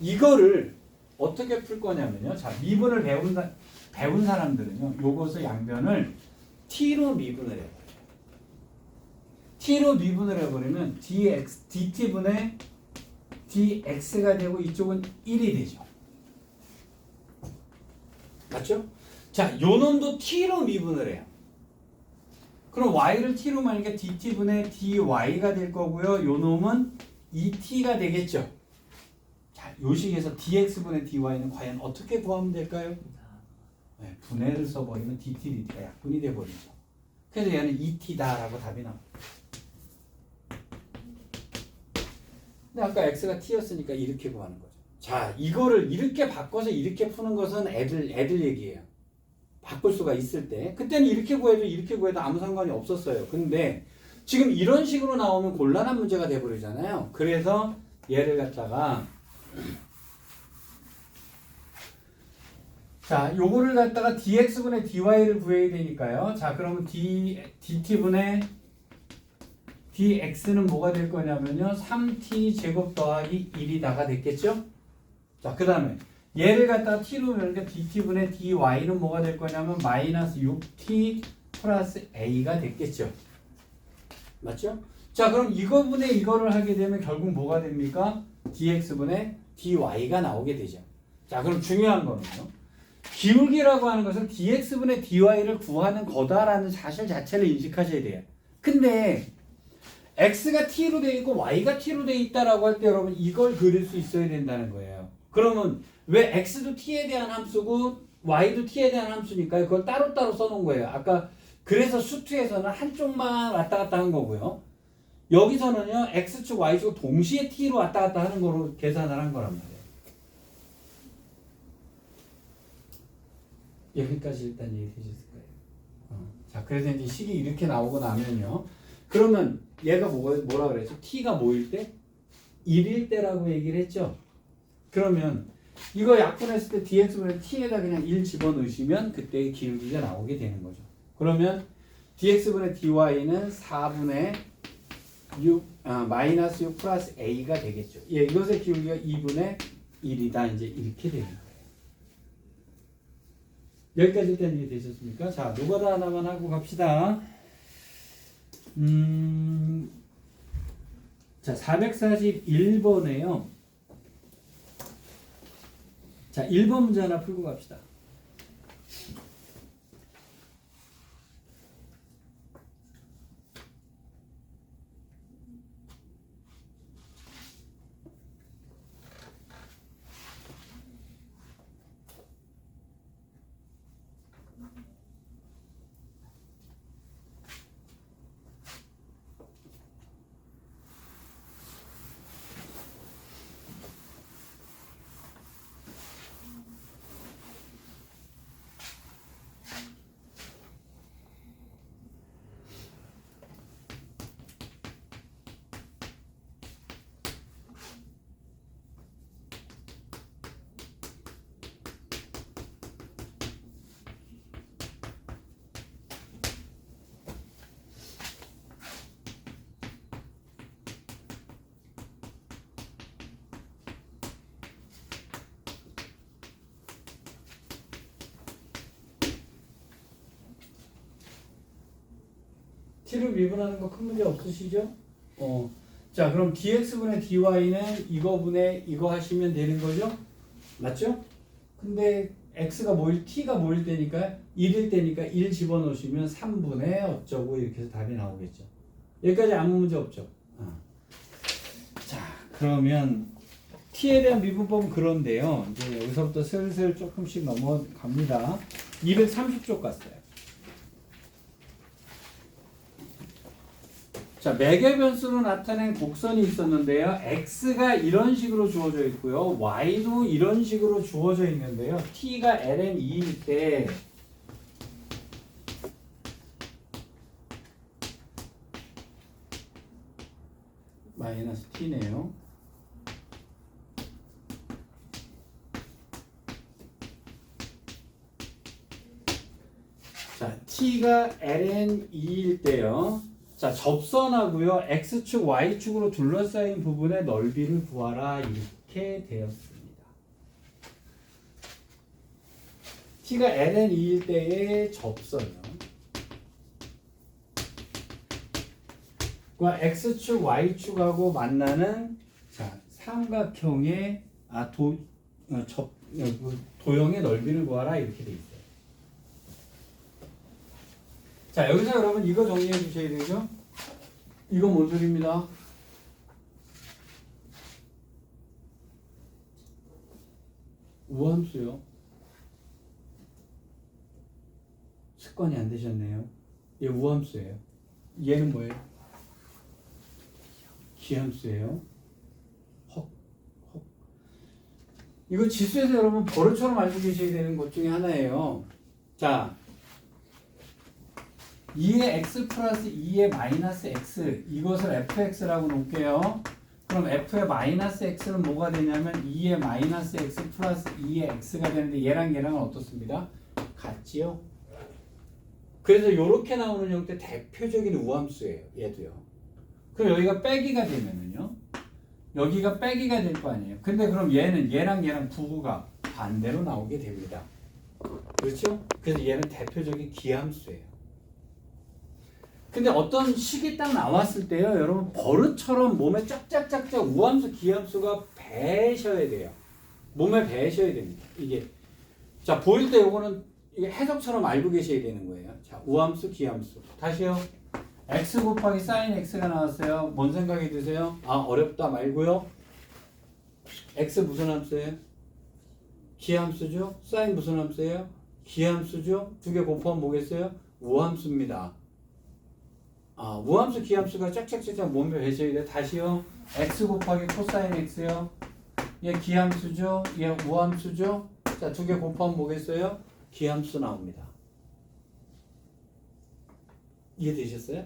이거를 어떻게 풀 거냐면요. 자, 미분을 배운 사람들은요. 요것을 양변을 t로 미분을 해버려요. t로 미분을 해버리면 dt분의 dx가 되고 이쪽은 1이 되죠. 맞죠? 자, 요 놈도 t로 미분을 해요. 그럼 y를 t로 말니까 dt분의 dy가 될 거고요. 요 놈은 2t가 되겠죠. 자, 요 식에서 dx분의 dy는 과연 어떻게 구하면 될까요? 네, 분해를 써버리면 dt가 약분이 돼버리죠. 그래서 얘는 2t다라고 답이 나옵니다. 근데 아까 x가 t였으니까 이렇게 구하는 거죠. 자, 이거를 이렇게 바꿔서 이렇게 푸는 것은 애들 얘기예요. 바꿀 수가 있을 때. 그때는 이렇게 구해도 아무 상관이 없었어요. 근데 지금 이런 식으로 나오면 곤란한 문제가 돼버리잖아요. 그래서 얘를 갖다가 자, 요거를 갖다가 dx분의 dy를 구해야 되니까요. 자, 그러면 dt분의 dx는 뭐가 될 거냐면요. 3t 제곱 더하기 1이다가 됐겠죠? 자, 그 다음에 얘를 갖다가 t로 그러니까 dt분의 dy는 뭐가 될 거냐면 마이너스 6t 플러스 a가 됐겠죠? 맞죠? 자, 그럼 이거분의 이거를 하게 되면 결국 뭐가 됩니까? dx분의 dy가 나오게 되죠. 자, 그럼 중요한 거는요. 기울기라고 하는 것은 dx분의 dy를 구하는 거다라는 사실 자체를 인식하셔야 돼요. 근데 x가 t로 돼 있고 y가 t로 돼 있다라고 할 때 여러분 이걸 그릴 수 있어야 된다는 거예요. 그러면 왜 x도 t에 대한 함수고 y도 t에 대한 함수니까요. 그걸 따로따로 써놓은 거예요. 아까 그래서 수투에서는 한쪽만 왔다 갔다 한 거고요. 여기서는요. x축, y축 동시에 t로 왔다 갔다 하는 거로 계산을 한 거란 말이에요. 여기까지 일단 얘기해 주실 거예요. 자, 그래서 이제 식이 이렇게 나오고 나면요. 그러면 얘가 뭐라 그랬죠? t가 뭐일 때? 1일 때라고 얘기를 했죠. 그러면 이거 약분했을 때 dx분의 t에다 그냥 1 집어넣으시면 그때의 기울기가 나오게 되는 거죠. 그러면 dx분의 dy는 4분의 6, 마이너스 6 플러스 a가 되겠죠. 예, 이것의 기울기가 2분의 1이다. 이제 이렇게 되는 거예요. 여기까지 일단 이해되셨습니까? 자, 노가다 하나만 하고 갑시다. 자, 441번에요. 자, 1번 문제 하나 풀고 갑시다. t를 미분하는 거 큰 문제 없으시죠? 자, 그럼 dx분의 dy는 이거분의 이거 하시면 되는 거죠? 맞죠? 근데 x가 모일, t가 모일 때니까 1일 때니까 1 집어넣으시면 3분의 어쩌고 이렇게 해서 답이 나오겠죠. 여기까지 아무 문제 없죠? 자, 그러면 t에 대한 미분법은 그런데요. 이제 여기서부터 슬슬 조금씩 넘어갑니다. 230쪽 갔어요. 자, 매개 변수로 나타낸 곡선이 있었는데요. x가 이런 식으로 주어져 있고요. y도 이런 식으로 주어져 있는데요. t가 ln2일 때 마이너스 t네요. 자, t가 ln2일 때요. 자, 접선하고요. x축, y축으로 둘러싸인 부분의 넓이를 구하라. 이렇게 되었습니다. t가 ln2일 때의 접선이요. x축, y축하고 만나는 자, 삼각형의 도형의 넓이를 구하라. 이렇게 돼 있어요. 자, 여기서 여러분 이거 정리해 주셔야 되죠? 이거 뭔 소리입니다? 우함수요. 습관이 안 되셨네요. 얘 우함수예요. 얘는 뭐예요? 기함수예요. 헉. 이거 지수에서 여러분 버릇처럼 알고 계셔야 되는 것 중에 하나예요. 자, 2의 x 플러스 2의 마이너스 x 이것을 fx라고 놓을게요. 그럼 f의 마이너스 x는 뭐가 되냐면 2의 마이너스 x 플러스 2의 x가 되는데 얘랑 얘랑은 어떻습니다? 같지요? 그래서 이렇게 나오는 형태 대표적인 우함수예요. 얘도요. 그럼 여기가 빼기가 되면은요. 여기가 빼기가 될 거 아니에요. 근데 그럼 얘는 얘랑 얘랑 부호가 반대로 나오게 됩니다. 그렇죠? 그래서 얘는 대표적인 기함수예요. 근데 어떤 식이 딱 나왔을 때요, 여러분 버릇처럼 몸에 짝짝짝짝 우함수, 기함수가 배셔야 돼요. 몸에 배셔야 됩니다. 이게 자 보일 때 요거는 이게 해석처럼 알고 계셔야 되는 거예요. 자, 우함수, 기함수. 다시요. x 곱하기 sin x가 나왔어요. 뭔 생각이 드세요? 아, 어렵다 말고요. x 무슨 함수예요? 기함수죠. sin 무슨 함수예요? 기함수죠. 두 개 곱하면 뭐겠어요? 우함수입니다. 우함수, 기함수가 짝짝짝짝 몸에 배셔야 돼. 다시요. x 곱하기 코사인 x요. 얘 기함수죠. 얘 우함수죠. 자, 두 개 곱하면 뭐겠어요? 기함수 나옵니다. 이해되셨어요?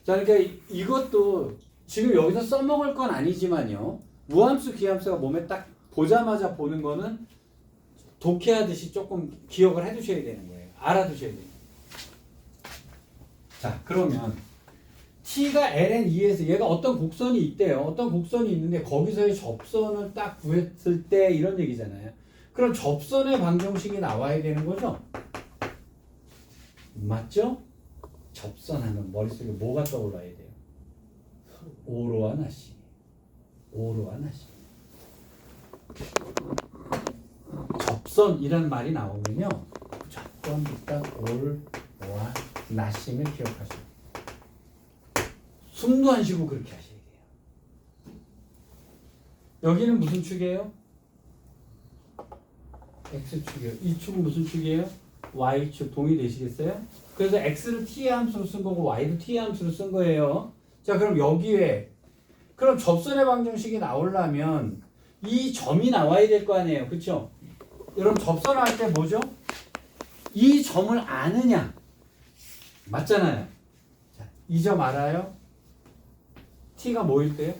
자, 그러니까 이것도 지금 여기서 써먹을 건 아니지만요. 우함수, 기함수가 몸에 딱 보자마자 보는 거는 독해하듯이 조금 기억을 해두셔야 되는 거예요. 알아두셔야 돼요. 자, 그러면 t가 ln2에서 얘가 어떤 곡선이 있대요. 어떤 곡선이 있는데 거기서의 접선을 딱 구했을 때 이런 얘기잖아요. 그럼 접선의 방정식이 나와야 되는 거죠? 맞죠? 접선하면 머릿속에 뭐가 떠올라야 돼요? 오로와 나시. 오로와 나시. 접선이란 말이 나오면요. 무조건 일단 올와 나심을 기억하셔요. 숨도 안 쉬고 그렇게 하셔야 돼요. 여기는 무슨 축이에요? X축이에요. 이 축은 무슨 축이에요? Y축. 동의되시겠어요? 그래서 X를 T의 함수로 쓴 거고 Y도 T의 함수로 쓴 거예요. 자, 그럼 여기에 그럼 접선의 방정식이 나오려면 이 점이 나와야 될 거 아니에요. 그쵸? 여러분 접선할 때 뭐죠? 이 점을 아느냐? 맞잖아요. 자, 이 점 알아요? t가 뭐일 때요?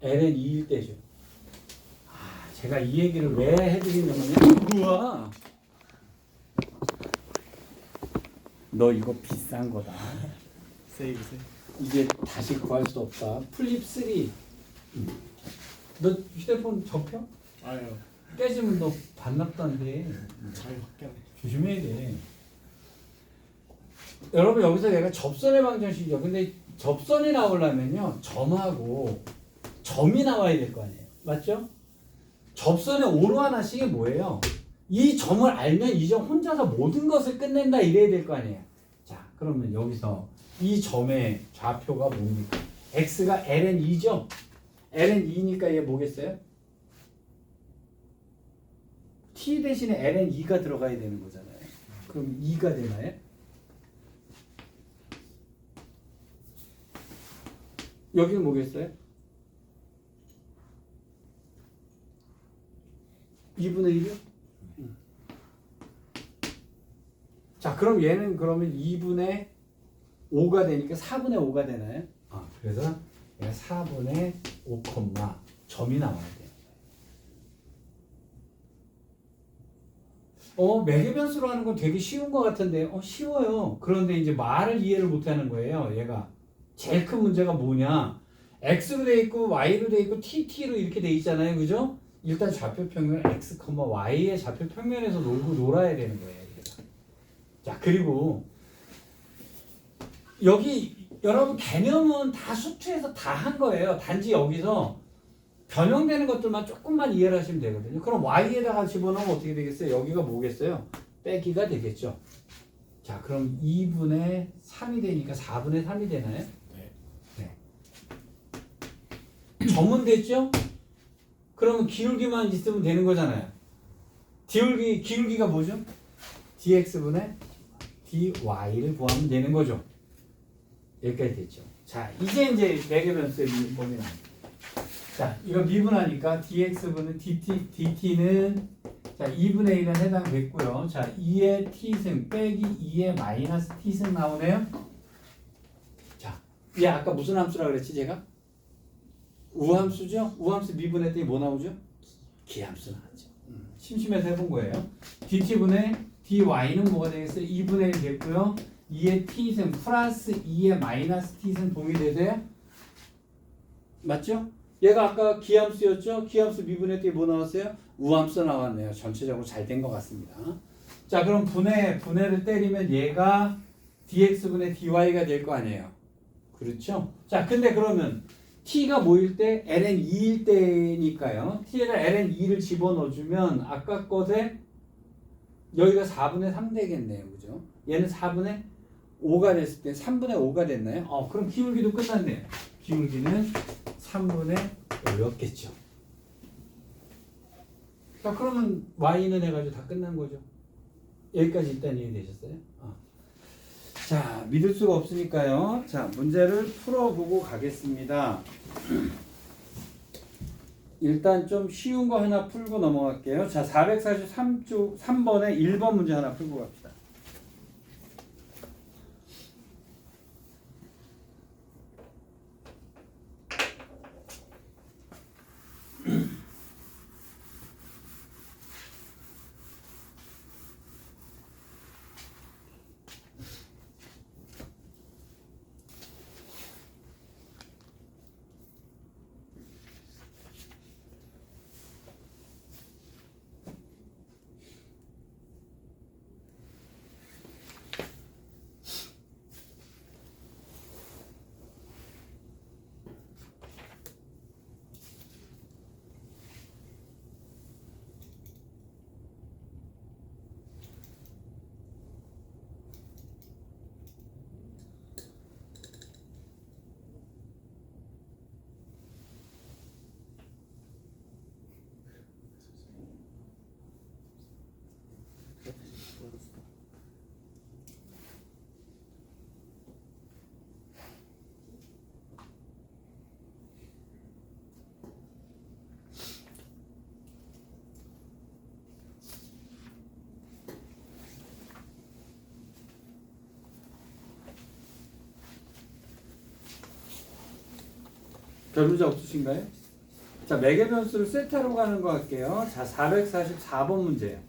ln 2일 때죠. 아, 제가 이 얘기를 왜 해드리냐면요. 우와, 너 이거 비싼 거다. 세이브. 이게 다시 구할 수 없다. 플립 3. 너 휴대폰 접혀? 아유, 깨지면 너 반납단데. 잘 바뀌었네. 조심해야 돼. 여러분 여기서 내가 접선의 방정식이죠. 근데 접선이 나오려면요. 점하고 점이 나와야 될 거 아니에요. 맞죠? 접선의 오로 하나씩이 뭐예요? 이 점을 알면 이 점 혼자서 모든 것을 끝낸다 이래야 될 거 아니에요. 자, 그러면 여기서 이 점의 좌표가 뭡니까? x가 ln2죠? ln2니까 얘 뭐겠어요? t 대신에 ln2가 들어가야 되는 거잖아요. 그럼 2가 되나요? 여기는 뭐겠어요? 2분의 1이요? 자, 그럼 얘는 그러면 2분의 5가 되니까 4분의 5가 되나요? 아, 그래서 얘가 4분의 5, 점이 나와야 돼요. 매개변수로 하는 건 되게 쉬운 것 같은데, 쉬워요. 그런데 이제 말을 이해를 못 하는 거예요, 얘가. 제일 큰 문제가 뭐냐? x로 돼 있고 y로 돼 있고 t로 이렇게 돼 있잖아요. 그죠? 일단 좌표 평면을 x, y의 좌표 평면에서 놀아야 되는 거예요. 자, 그리고 여기 여러분 개념은 다 수투에서 다 한 거예요. 단지 여기서 변형되는 것들만 조금만 이해를 하시면 되거든요. 그럼 y에다가 집어넣으면 어떻게 되겠어요? 여기가 뭐겠어요? 빼기가 되겠죠. 자, 그럼 2분의 3이 되니까 4분의 3이 되나요? 점은 됐죠? 그러면 기울기만 있으면 되는 거잖아요. 기울기가 뭐죠? dx분의 dy를 구하면 되는 거죠. 여기까지 됐죠. 자, 이제 매개변수의 범위 나옵니다. 자, 이거 미분하니까 dx분의 dt는 자 2분의 1은 해당됐고요. 자, 2의 t승 빼기 2의 마이너스 t승 나오네요. 자, 얘 아까 무슨 함수라 그랬지 제가? 우함수죠? 우함수 미분했더니 뭐 나오죠? 기함수 나왔죠. 심심해서 해본 거예요. dt분의 dy는 뭐가 되겠어요? 2분의 1 됐고요. 2의 t승 플러스 2의 마이너스 t승 동의되세요? 맞죠? 얘가 아까 기함수였죠? 기함수 미분했더니 뭐 나왔어요? 우함수 나왔네요. 전체적으로 잘 된 것 같습니다. 자, 그럼 분해를 때리면 얘가 dx분의 dy가 될 거 아니에요. 그렇죠? 자, 근데 그러면 t가 뭐일 때? ln2일 때니까요. t에다 ln2를 집어넣어주면 아까 것에 여기가 4분의 3 되겠네요. 그죠? 얘는 4분의 5가 됐을 때 3분의 5가 됐나요? 그럼 기울기도 끝났네요. 기울기는 3분의 5였겠죠. 자, 그러면 y는 해가지고 다 끝난 거죠. 여기까지 일단 이해되셨어요? 자, 믿을 수가 없으니까요. 자, 문제를 풀어보고 가겠습니다. 일단 좀 쉬운 거 하나 풀고 넘어갈게요. 자, 443쪽 3번에 1번 문제 하나 풀고 갑시다. 별 문제 없으신가요? 자, 매개 변수를 세타로 가는 거 할게요. 자, 444번 문제예요.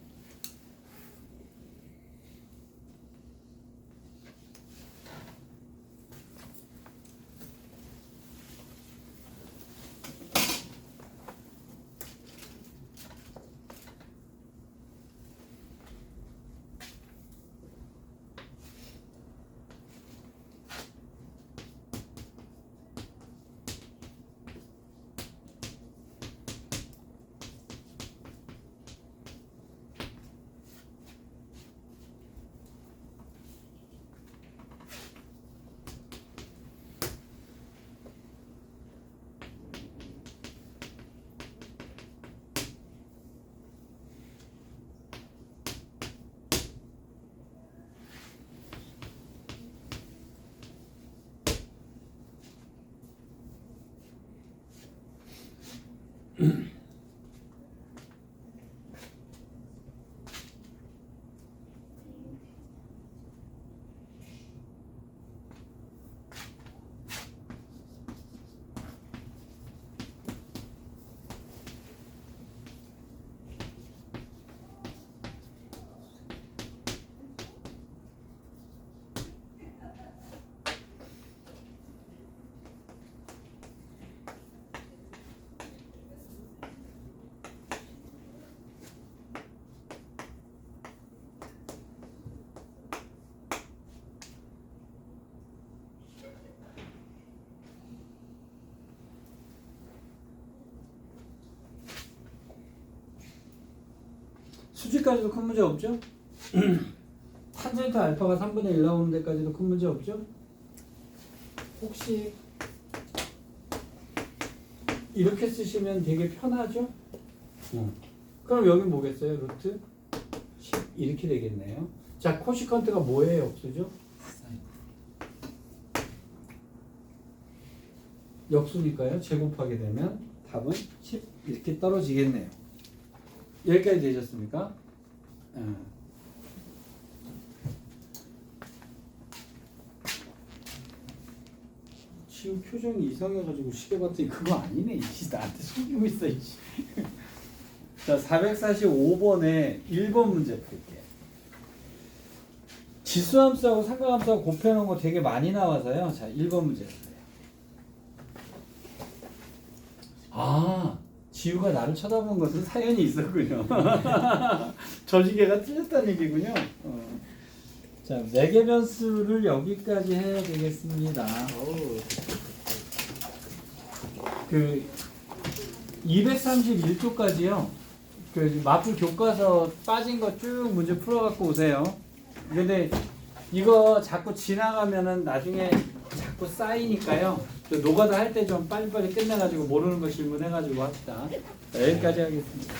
수직까지도 큰 문제 없죠? 탄젠트 알파가 3분의 1 나오는 데까지도 큰 문제 없죠? 혹시 이렇게 쓰시면 되게 편하죠? 그럼 여기 뭐겠어요? 루트 10 이렇게 되겠네요. 자, 코시컨트가 뭐예요? 역수죠? 역수니까요. 제곱하게 되면 답은 10 이렇게 떨어지겠네요. 여기까지 되셨습니까? 지금 표정이 이상해가지고 시계 봤더니 그거 아니네. 이씨 나한테 속이고 있어. 이씨. 자, 445번에 1번 문제 풀게요. 지수함수하고 삼각함수하고 곱해놓은 거 되게 많이 나와서요. 자, 1번 문제 했어요. 아, 지우가 나를 쳐다본 것은 사연이 있었군요. 저지개가 틀렸다는 얘기군요. 자, 매개 변수를 여기까지 해야 되겠습니다. 그 231쪽까지요. 그 마플 교과서 빠진 거 쭉 문제 풀어갖고 오세요. 근데 이거 자꾸 지나가면은 나중에 자꾸 쌓이니까요. 노가다 할 때 좀 빨리빨리 끝내가지고 모르는 거 질문해가지고 합시다. 여기까지 하겠습니다.